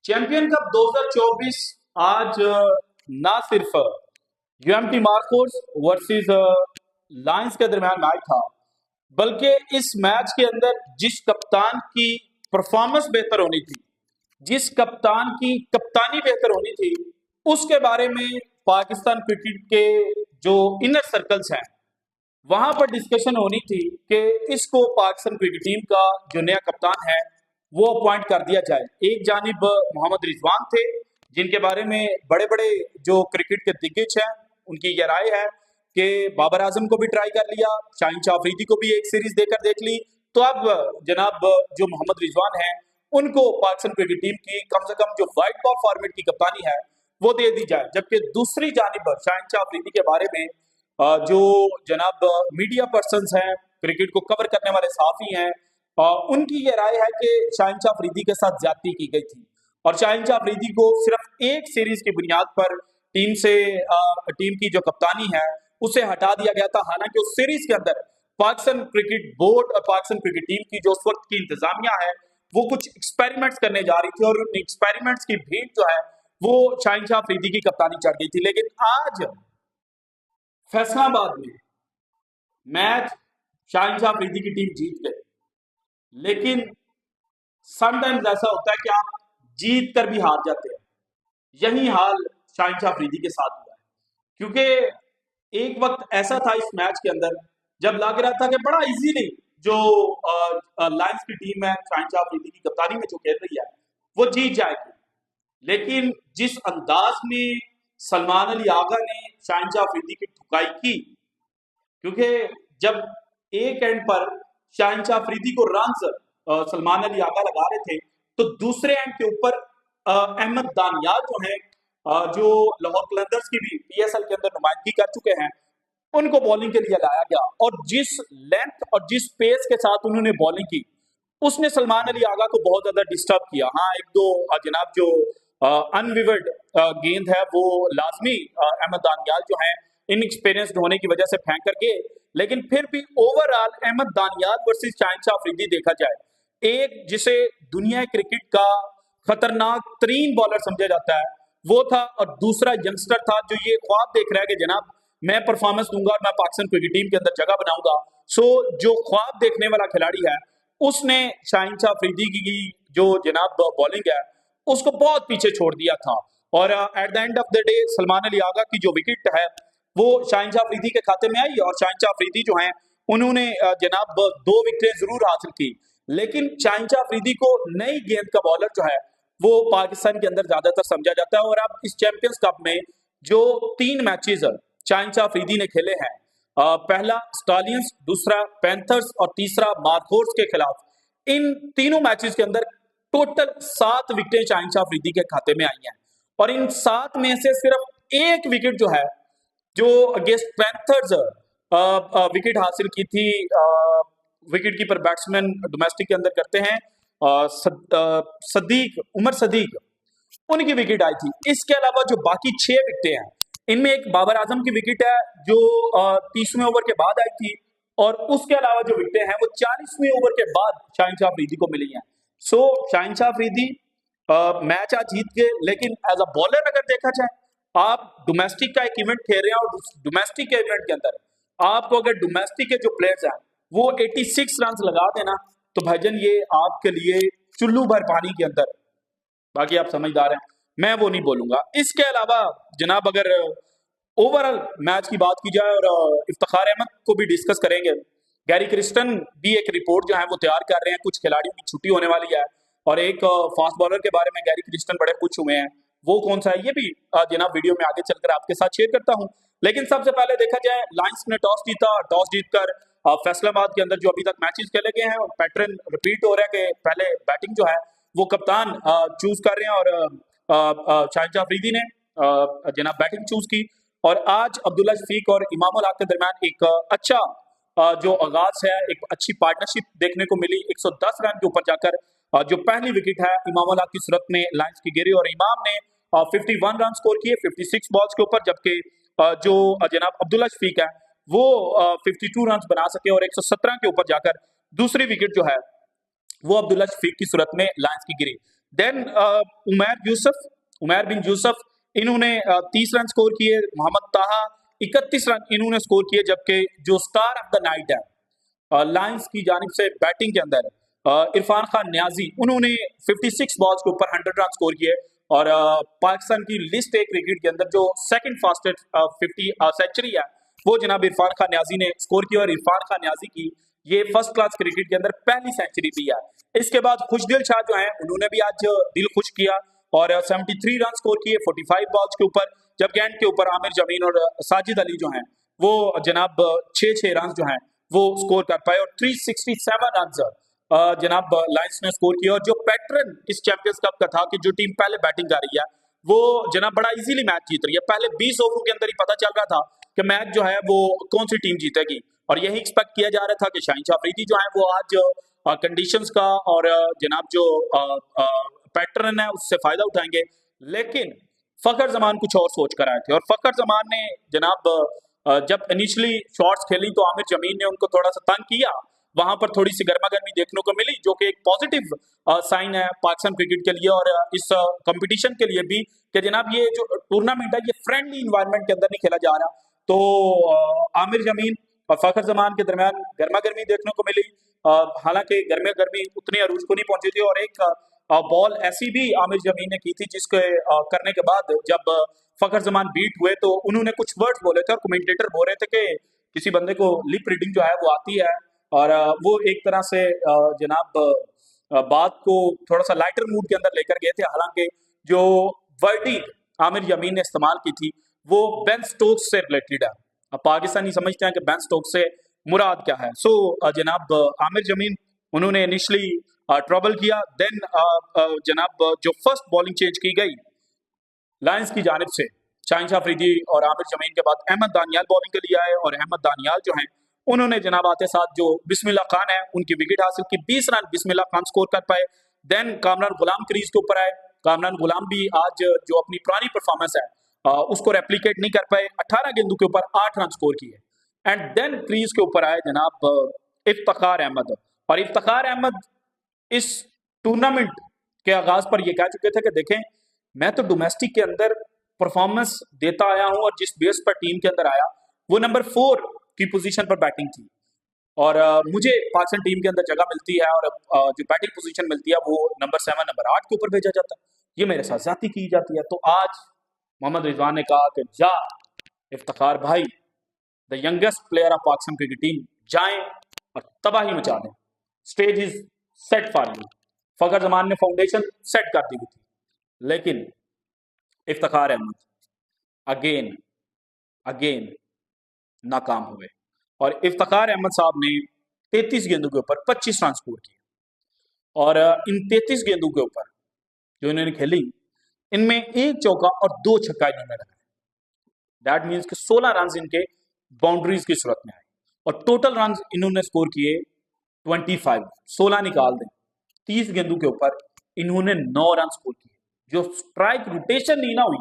Champion cup 2024 आज ना सिर्फ यूएमटी मार्कोस वर्सेस लायंस के दरमियान मैच था, बल्कि इस मैच के अंदर जिस कप्तान की परफॉर्मेंस बेहतर होनी थी, जिस कप्तान की कप्तानी बेहतर होनी थी, उसके बारे में पाकिस्तान क्रिकेट के जो इनर सर्कल्स हैं वहां पर डिस्कशन होनी थी कि इसको पाकिस्तान क्रिकेट टीम का जो नया कप्तान है वो अपॉइंट कर दिया जाए। एक जानिब मोहम्मद रिजवान थे, जिनके बारे में बड़े बड़े जो क्रिकेट के दिग्गज हैं उनकी ये राय है कि बाबर आजम को भी ट्राई कर लिया, शाहीन शाह अफरीदी को भी एक सीरीज देकर देख ली, तो अब जनाब जो मोहम्मद रिजवान है उनको पाकिस्तान क्रिकेट टीम की कम से कम जो व्हाइट बॉल फॉर्मेट की कप्तानी है वो दे दी जाए। जबकि दूसरी जानिब शाहीन शाह अफरीदी के बारे में जो जनाब मीडिया पर्सन्स हैं, क्रिकेट को कवर करने वाले सहाफी हैं, उनकी ये राय है कि शाहीन शाह अफरीदी के साथ ज्यादती की गई थी और शाहीन शाह अफरीदी को सिर्फ एक सीरीज की बुनियाद पर टीम की जो कप्तानी है उसे हटा दिया गया था। हालांकि उस सीरीज के अंदर पाकिस्तान क्रिकेट बोर्ड और पाकिस्तान क्रिकेट टीम की जो उस वक्त की इंतजामिया है वो कुछ एक्सपेरिमेंट्स करने जा रही थी और उन एक्सपेरिमेंट्स की भीड़ जो है वो शाहीन शाह अफरीदी की कप्तानी चढ़ गई थी। लेकिन आज फैसलाबाद में मैच शाहीन शाह अफरीदी की टीम जीत गई, लेकिन समटाइम्स ऐसा होता है कि आप जीत कर भी हार जाते हैं। यही हाल शाहीन शाह अफरीदी के साथ हुआ है, क्योंकि एक वक्त ऐसा था इस मैच के अंदर जब लग रहा था कि बड़ा इजीली जो लायंस की टीम है शाहीन शाह अफरीदी की कप्तानी में जो खेल रही है वो जीत जाएगी। लेकिन जिस अंदाज में सलमान अली आगा ने शाहीन शाह अफरीदी की ठुकाई की, क्योंकि जब एक एंड पर शाहीन शाह अफरीदी को रन्स सलमान अली आगा लगा रहे थे, तो दूसरे एंड के ऊपर अहमद दानियाल जो है जो लाहौर कलंदर्स की भी पीएसएल के अंदर नुमाइंदगी कर चुके हैं, उनको बॉलिंग के लिए लाया गया और जिस लेंथ और जिस पेस के साथ उन्होंने बॉलिंग की उसने सलमान अली आगा को बहुत ज्यादा डिस्टर्ब किया। हाँ, एक दो जनाब जो अनविवर्ड गेंद है वो लाजमी अहमद दानियाल जो है इनएक्सपीरियंस्ड होने की वजह से फेंक कर गए, लेकिन फिर भी ओवरऑल अहमद दानियाल वर्सेस शाहीन शाह अफरीदी देखा जाए, एक जिसे दुनिया क्रिकेट का खतरनाक तरीन बॉलर समझा जाता है वो था और दूसरा यंगस्टर था जो ये ख्वाब देख रहा है कि जनाब मैं परफॉर्मेंस दूंगा और मैं पाकिस्तान क्रिकेट टीम के अंदर जगह बनाऊंगा। सो जो ख्वाब देखने वाला खिलाड़ी है उसने शाहीन शाह अफरीदी की जो जनाब बॉलिंग है उसको बहुत पीछे छोड़ दिया था और at the end of the day Salman Ali Agha की जो विकेट है वो शाहीन शाह अफरीदी के खाते में आई और शाहीन शाह अफरीदी जो है उन्होंने जनाब 2 विकेटें जरूर हासिल की, लेकिन शाहीन शाह अफरीदी को नई गेंद का बॉलर जो है वो पाकिस्तान के अंदर ज्यादातर समझा जाता है। और अब इस चैंपियंस कप में जो 3 मैचेस शाहीन शाह अफरीदी ने खेले हैं, पहला स्टालियंस, दूसरा पैंथर्स और तीसरा मार्कोस के खिलाफ, इन तीनों मैचेस के अंदर टोटल 7 विकेटें शाहीन शाह अफरीदी के खाते में आई हैं और इन 7 में से सिर्फ एक विकेट जो है जो अगेंस्ट पैंथर्स विकेट हासिल की थी, विकेट कीपर बैट्समैन डोमेस्टिक के अंदर करते हैं उमर सदीक, उनकी विकेट आई थी। इसके अलावा जो बाकी 6 विकेटें हैं इनमें एक बाबर आजम की विकेट है जो 30वें ओवर के बाद आई थी और उसके अलावा जो विकेटें हैं वो 40वें ओवर के बाद शाहीन शाह अफरीदी को मिली हैं। सो शाहीन शाह अफरीदी मैच आज जीत गए, लेकिन एज अ बॉलर अगर देखा जाए, आप डोमेस्टिक का एक इवेंट खेल रहे हैं और डोमेस्टिक के इवेंट के अंदर आपको अगर डोमेस्टिक के जो प्लेयर्स हैं वो 86 रन लगा देना तो भाईजान ये आपके लिए चुल्लू भर पानी के अंदर, बाकी आप समझदार हैं, मैं वो नहीं बोलूंगा। इसके अलावा जनाब अगर ओवरऑल मैच की बात की जाए और इफ्तिखार अहमद को भी डिस्कस करेंगे, गैरी क्रिस्टन भी एक रिपोर्ट जो है वो तैयार कर रहे हैं, कुछ खिलाड़ियों की छुट्टी होने वाली है और एक फास्ट बॉलर के बारे में गैरी क्रिस्टन बड़े खुश हुए हैं, वो कौन सा है ये भी जनाब वीडियो में आगे चलकर आपके साथ शेयर करता हूं। लेकिन सबसे पहले देखा जाए, लायंस ने टॉस जीता, टॉस जीतकर फैसलाबाद के अंदर जो अभी तक मैचेस खेले गए हैं पैटर्न रिपीट हो रहा है कि पहले बैटिंग जो है वो कप्तान चूज कर रहे हैं और शाहीन शाह अफरीदी ने जनाब बैटिंग चूज की और आज अब्दुल्ला शफीक और इमाम उल हक के दरमियान एक अच्छा जो आगाज है, एक अच्छी पार्टनरशिप देखने को मिली। 110 रन के ऊपर जाकर जो पहली विकेट है इमाम उल हक की सूरत में लायंस की गिरी और इमाम ने 51 रन स्कोर किए 56 बॉल्स के ऊपर, जबकि जो जनाब अब्दुल्ला शफीक है वो 52 रन बना सके और 117 के ऊपर जाकर दूसरी विकेट जो है वो अब्दुल्ला शफीक की सूरत में लायंस की गिरी। देन उमैर बिन यूसुफ इन्होंने 30 रन स्कोर किए, मोहम्मद ताहा 31 रन इन्होंने स्कोर किए, जबकि जो स्टार ऑफ द नाइट है लायंस की जानिब से बैटिंग के अंदर इरफान खान न्याजी, उन्होंने 56 बॉल्स के ऊपर 100 रन स्कोर किए। और पाकिस्तान की लिस्ट ए क्रिकेट के अंदर जो सेकंड फास्टेस्ट 50 सेंचुरी है वो जनाब इरफान खान न्याजी ने स्कोर किया, और इरफान खान न्याजी की ये फर्स्ट क्लास क्रिकेट के अंदर पहली सेंचुरी भी है। इसके बाद खुशदिल शाह जो हैं उन्होंने भी आज दिल खुश किया और 73 रन स्कोर किए 45 बॉल्स के ऊपर, जबकि एंड के ऊपर आमिर जमीन और साजिद अली जो हैं वो जनाब 6 रन जो हैं वो स्कोर कर पाए, और 367 रन जनाब लायंस ने स्कोर किया। और जो पैटर्न इस चैंपियंस कप का था कि जो टीम पहले बैटिंग कर रही है वो जनाब बड़ा इजीली मैच जीत रही है। पहले 20 ओवरों के अंदर ही पता चल रहा था कि मैच जो है वो कौन सी टीम जीतेगी, और यही एक्सपेक्ट किया जा रहा था कि शाहीन शाह अफरीदी जो है वो आज कंडीशंस का और जनाब जो पैटर्न है उससे फायदा उठाएंगे। लेकिन फखर जमान कुछ और सोच कर आए थे, और फखर जमान ने जनाब जब इनिशियली शॉट्स खेली तो आमिर जमीन ने उनको थोड़ा सा तंग किया, वहां पर थोड़ी सी गर्मा गर्मी देखने को मिली, जो कि एक पॉजिटिव साइन है पाकिस्तान क्रिकेट के लिए और इस कंपटीशन के लिए भी, कि जनाब ये जो टूर्नामेंट है ये फ्रेंडली इन्वायरमेंट के अंदर नहीं खेला जा रहा। तो आमिर जमीन और फखर जमान के दरमियान गर्मा गर्मी देखने को मिली, हालांकि गर्मा गर्मी उतनी अरूज को नहीं पहुंची थी, और एक बॉल ऐसी भी आमिर जमीन ने की थी जिसके करने के बाद जब फखर जमान बीट हुए तो उन्होंने कुछ वर्ड्स बोले थे, और कमेंटेटर बोल रहे थे कि किसी बंदे को लिप रीडिंग जो है वो आती है, और वो एक तरह से जनाब बात को थोड़ा सा लाइटर मूड के अंदर लेकर गए थे। हालांकि जो वर्डिंग आमिर जमीन ने इस्तेमाल की थी वो बेन स्टोक्स से रिलेटेड है। अब पाकिस्तानी समझते हैं कि बेन स्टोक्स से मुराद क्या है। सो जनाब आमिर जमीन उन्होंने इनिशली ट्रबल किया, देन जनाब जो फर्स्ट बॉलिंग चेंज की गई लायंस की जानिब से शाहीन शाह अफरीदी और आमिर जमीन के बाद अहमद दानियाल बॉलिंग के लिए आए, और अहमद दानियाल जो हैं उन्होंने जनाब आते साथ जो बिस्मिल्लाह खान है उनकी विकेट हासिल की, 20 रन बिस्मिल्लाह खान स्कोर कर पाए। देन कामरान गुलाम क्रीज के ऊपर आए, कामरान गुलाम भी आज जो अपनी पुरानी परफॉर्मेंस है उसको रेप्लिकेट नहीं कर पाए, 18 गेंदों के ऊपर 8 रन स्कोर किए। एंड देन क्रीज के ऊपर आए जनाब इफ्तिखार अहमद, और इफ्तिखार अहमद इस टूर्नामेंट के आगाज पर यह कह चुके थे कि देखें मैं तो डोमेस्टिक के अंदर परफॉर्मेंस देता आया हूं, और जिस बेस पर टीम के अंदर आया वो नंबर 4 की पोजीशन पर बैटिंग थी, और मुझे पाकिस्तान टीम के अंदर जगह मिलती है और जो बैटिंग पोजीशन मिलती है वो नंबर 7 नंबर 8 के ऊपर भेजा जाता है, ये मेरे साथ ज्यादती की जाती है। तो आज मोहम्मद रिजवान ने कहा कि जा इफ्तिखार भाई, the youngest player of Pakistan cricket team, जाएं और तबाही मचा दें, stage is set for you. Fakhar Zaman ने फाउंडेशन सेट कर दी थी, लेकिन इफ्तिखार अहमद अगेन अगेन नाकाम हुए, और इफ्तिखार अहमद साहब ने 33 गेंदों के ऊपर 25 रन स्कोर किए, और इन 33 गेंदों के ऊपर जो इन्होंने खेली इनमें 1 चौका और 2 छक्का इन्होंने लगाए। दैट मीन्स कि 16 रन इनके बाउंड्रीज की सूरत में आए, और टोटल रन इन्होंने स्कोर किए 25, 16 निकाल दें, 30 गेंदों के ऊपर इन्होंने 9 रन स्कोर किए। जो स्ट्राइक रोटेशन नहीं ना हुई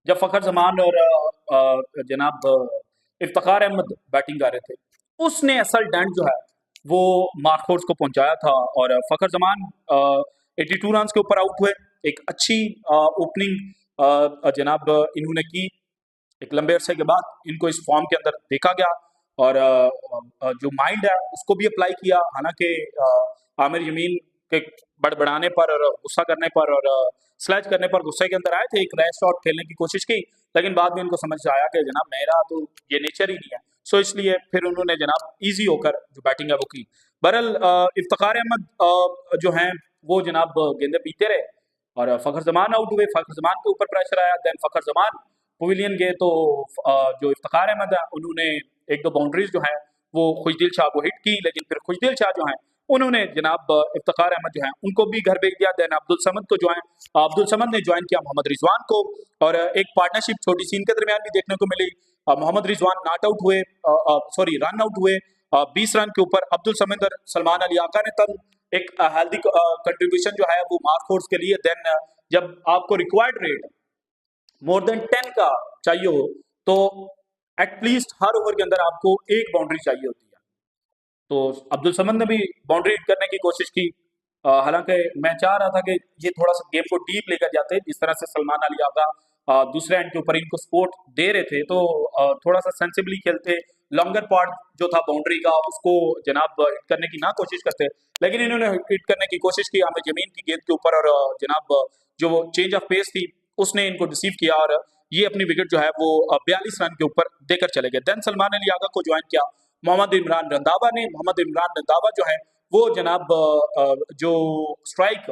जब फखर जमान और जनाब इफ्तिखार अहमद बैटिंग कर रहे थे, उसने असल डेंट जो है वो मार्कफोर्ड्स को पहुंचाया था, और फखर जमान 82 रन के ऊपर आउट हुए। एक अच्छी ओपनिंग जनाब इन्होंने की, एक लंबे अरसे के बाद इनको इस फॉर्म के अंदर देखा गया, और जो माइंड है उसको भी अप्लाई किया। हालांकि आमिर जमीन के बड़बड़ाने पर और गुस्सा करने पर और स्लैच करने पर गुस्से के अंदर आए थे, एक रैश शॉट खेलने की कोशिश की, लेकिन बाद में इनको समझ आया कि जनाब मेरा तो ये नेचर ही नहीं है, सो इसलिए फिर उन्होंने जनाब इजी होकर जो बैटिंग है वो की। बहरहाल इफ्तिखार अहमद जो हैं वो जनाब गेंदे पीते रहे, और फखर जमान आउट हुए, फखर जमान के ऊपर प्रेशर आया, देन फखर जमान पवेलियन गए तो जो इफ्तिखार अहमद है उन्होंने 1-2 बाउंड्रीज जो हैं वो खुशदिल शाह को हिट की, लेकिन फिर खुशदिल शाह जो हैं उन्होंने जनाब इफ्तिखार अहमद जो हैं उनको भी घर भेज दिया। देन अब्दुल समद को जो है अब्दुल समद ने ज्वाइन किया मोहम्मद रिजवान को, और एक पार्टनरशिप छोटी सी इनके दरमियान भी देखने को मिली। मोहम्मद रिजवान नॉट आउट हुए, सॉरी रन आउट हुए 20 रन के ऊपर। अब्दुल समद और सलमान अली आका ने तब एक हेल्दी कंट्रीब्यूशन जो है वो मार्कफोर्ड्स के लिए। देन जब आपको रिक्वायर्ड रेट मोर देन 10 का चाहिए हो तो एटलीस्ट हर ओवर के अंदर आपको 1 बाउंड्री चाहिए होती है। तो अब्दुल समद ने भी बाउंड्री हिट करने की कोशिश की, हालांकि मैं चाह रहा था कि ये थोड़ा सा गेम को डीप लेकर जाते, जिस तरह से सलमान अली आगा दूसरे एंड के ऊपर इनको सपोर्ट दे रहे थे, तो थोड़ा सा सेंसिबली खेलते, लॉन्गर पार्ट जो था बाउंड्री का उसको जनाब हिट करने की ना कोशिश करते, लेकिन इन्होंने हिट करने की कोशिश की हमें जमीन की गेंद के ऊपर, और जनाब जो चेंज ऑफ पेस थी उसने इनको डिसीव किया, और ये अपनी विकेट जो है वो 42 रन के ऊपर देकर चले गए। देन सलमान अली आगा को ज्वाइन किया मोहम्मद इमरान रंधावा ने। मोहम्मद इमरान रंधावा जो है वो जनाब जो स्ट्राइक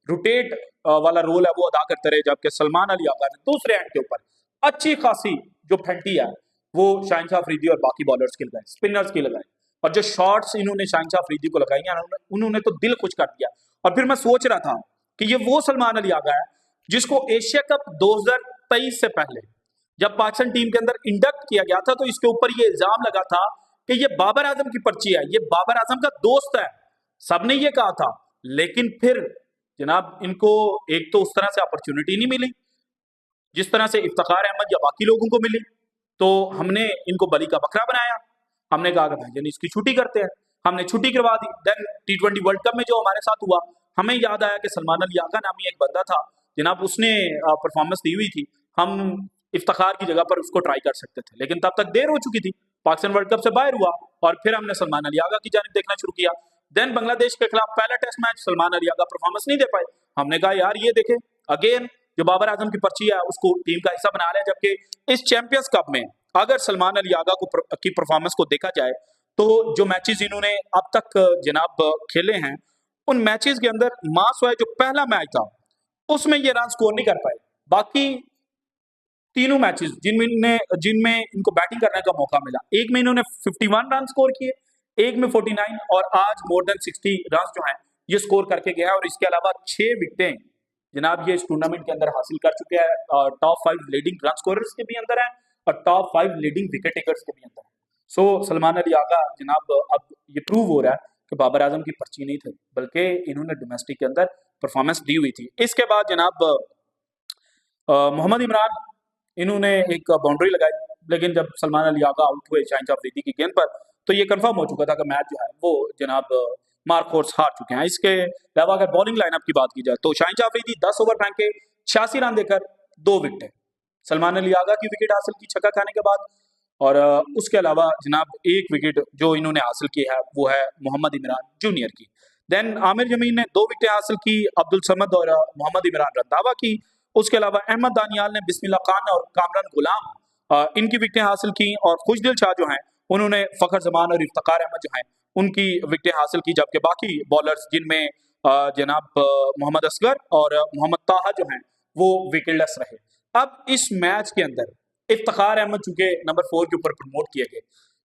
रोटेट वाला रोल है वो अदा करते रहे, जबकि सलमान अली आगा ने दूसरे एंड के ऊपर अच्छी खासी जो फेंटी है वो शाहिनशाह अफरीदी और बाकी बॉलर्स के लगाए, स्पिनर्स के लगाए, और जो शॉट्स इन्होंने शाहिनशाह अफरीदी को लगाई हैं उन्होंने तो दिल खुश कर दिया। और फिर मैं सोच रहा था कि ये वो सलमान अली आगा है जिसको एशिया कप 2023 से पहले जब पाकिस्तान टीम के अंदर इंडक्ट किया गया था तो इसके ऊपर ये इल्जाम लगा था कि ये बाबर आजम की पर्ची है, ये बाबर आजम का दोस्त है, सबने ये कहा था। लेकिन फिर जनाब इनको एक तो उस तरह से अपॉर्चुनिटी नहीं मिली जिस तरह से इफ्तिखार अहमद या बाकी लोगों को मिली, तो हमने इनको बली का बकरा बनाया। हमने कहा कि भाई इसकी छुट्टी करते हैं, हमने छुट्टी करवा दी। देन T20 वर्ल्ड कप में जो हमारे साथ हुआ, हमें याद आया कि सलमान अली आगा नामी एक बंदा था जनाब, उसने परफॉर्मेंस दी हुई थी, हम इफ्तिखार की जगह पर उसको ट्राई कर सकते थे, लेकिन तब तक देर हो चुकी थी, पाकिस्तान वर्ल्ड कप से बाहर हुआ, और फिर हमने सलमान अली आगा की जानिब देखना शुरू किया। देन बांग्लादेश के खिलाफ पहला टेस्ट मैच सलमान अली आगा परफॉर्मेंस नहीं दे पाए, हमने कहा यार ये देखे अगेन जो बाबर आजम की पर्ची है उसको टीम का हिस्सा बना लिया, जबकि इस चैंपियंस कप में अगर सलमान अली आगा की परफॉर्मेंस को देखा जाए तो जो मैचेस इन्होंने अब तक जनाब खेले हैं उन मैचेस के अंदर मासवाए जो पहला मैच था उसमें ये रन स्कोर नहीं कर पाए। बाकी तीनों मैचेस जिनमें इनको बैटिंग करने का मौका मिला, एक में इन्होंने 51 रन स्कोर किए, एक में 49, और आज मोर देन 60 रन जो हैं ये स्कोर करके गया है। और इसके अलावा 6 विकेटें जनाब ये इस टूर्नामेंट के अंदर हासिल कर चुके हैं, टॉप 5 लीडिंग रन स्कोरर्स के भी अंदर है और टॉप 5 लीडिंग विकेट टेकर्स के भी अंदर है। सो सलमान अली आगा जनाब अब ये प्रूव हो रहा है कि बाबर आजम की पर्ची नहीं थी, बल्कि इन्होंने डोमेस्टिक के अंदर परफॉर्मेंस दी हुई थी। इसके बाद जनाब मोहम्मद इमरान इन्होंने एक बाउंड्री लगाई, लेकिन जब सलमान अली आगा आउट हुए शाहिनशाह अफरीदी की गेंद पर तो ये कंफर्म हो चुका था कि मैच जो है वो जनाब मार्क फोर्स हार चुके हैं। इसके अलावा अगर बॉलिंग लाइनअप की बात की जाए तो शाहिनशाह अफरीदी 10 ओवर फेंके 86 रन देकर 2 विकेटें, सलमान अली आगा की विकेट हासिल की छक्का खाने के बाद, और उसके अलावा जनाब एक विकेट जो इन्होंने हासिल की है वो है मोहम्मद इमरान जूनियर की। देन आमिर जमीन ने 2 विकेटें हासिल की, अब्दुल समद और मोहम्मद इमरान रंधावा की। उसके अलावा अहमद दानियाल ने बिस्मिल्लाह खान और कामरान गुलाम इनकी विकेटें हासिल की, और खुशदिल शाह जो हैं उन्होंने फ़खर जमान और इफ्तिखार अहमद जो हैं उनकी विकेटें हासिल की, जबकि बाकी बॉलर्स जिनमें जनाब मोहम्मद असगर और मोहम्मद ताहा जो हैं वो विकेटलेस रहे। अब इस मैच के अंदर इफ्तिखार अहमद चूंकि नंबर 4 के ऊपर प्रमोट किए गए,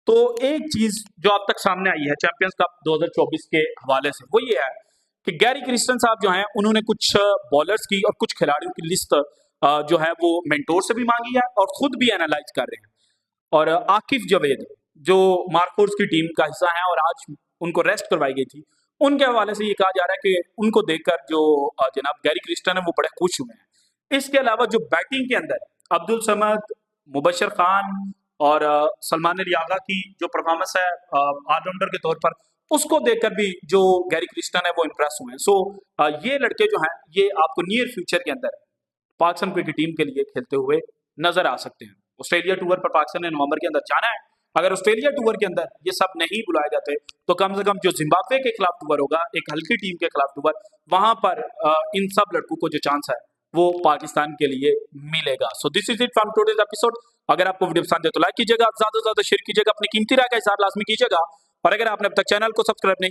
तो एक चीज जो अब तक सामने आई है चैंपियंस कप 2024 के हवाले से वो ये है कि गैरी क्रिस्टन साहब जो हैं उन्होंने कुछ बॉलर्स की और कुछ खिलाड़ियों की लिस्ट जो है वो मेंटोर से भी मांगी है और खुद भी एनालाइज कर रहे हैं। और आकिफ जवेद जो मार्कोर्स की टीम का हिस्सा है और आज उनको रेस्ट करवाई गई थी, उनके हवाले से ये कहा जा रहा है कि उनको देखकर जो जनाब गैरी क्रिस्टन है वो बड़े खुश हुए हैं। इसके अलावा जो बैटिंग के अंदर अब्दुल समद, मुबशर खान और सलमान अली आगा की जो परफॉर्मेंस है ऑलराउंडर के तौर पर, उसको देखकर भी जो गैरी क्रिस्टन है वो इम्प्रेस हुए हैं। सो ये लड़के जो हैं ये आपको नियर फ्यूचर के अंदर पाकिस्तान क्रिकेट टीम के लिए खेलते हुए नजर आ सकते हैं। ऑस्ट्रेलिया टूर पर पाकिस्तान ने नवंबर के अंदर जाना है। अगर ऑस्ट्रेलिया टूर के अंदर ये सब नहीं बुलाए जाते तो कम से कम जो जिम्बाब्वे के खिलाफ टूर होगा, एक हल्की टीम के खिलाफ टूर, वहां पर इन सब लड़कों को जो चांस है वो पाकिस्तान के लिए मिलेगा। So this is it from today's episode. अगर आपको वीडियो पसंद है तो लाइक कीजिएगा, ज्यादा से ज्यादा शेयर कीजिएगा, अपनी कीमती राय का हिसाब लाजमी कीजिएगा, और अगर आपने अब तक चैनल को सब्सक्राइब नहीं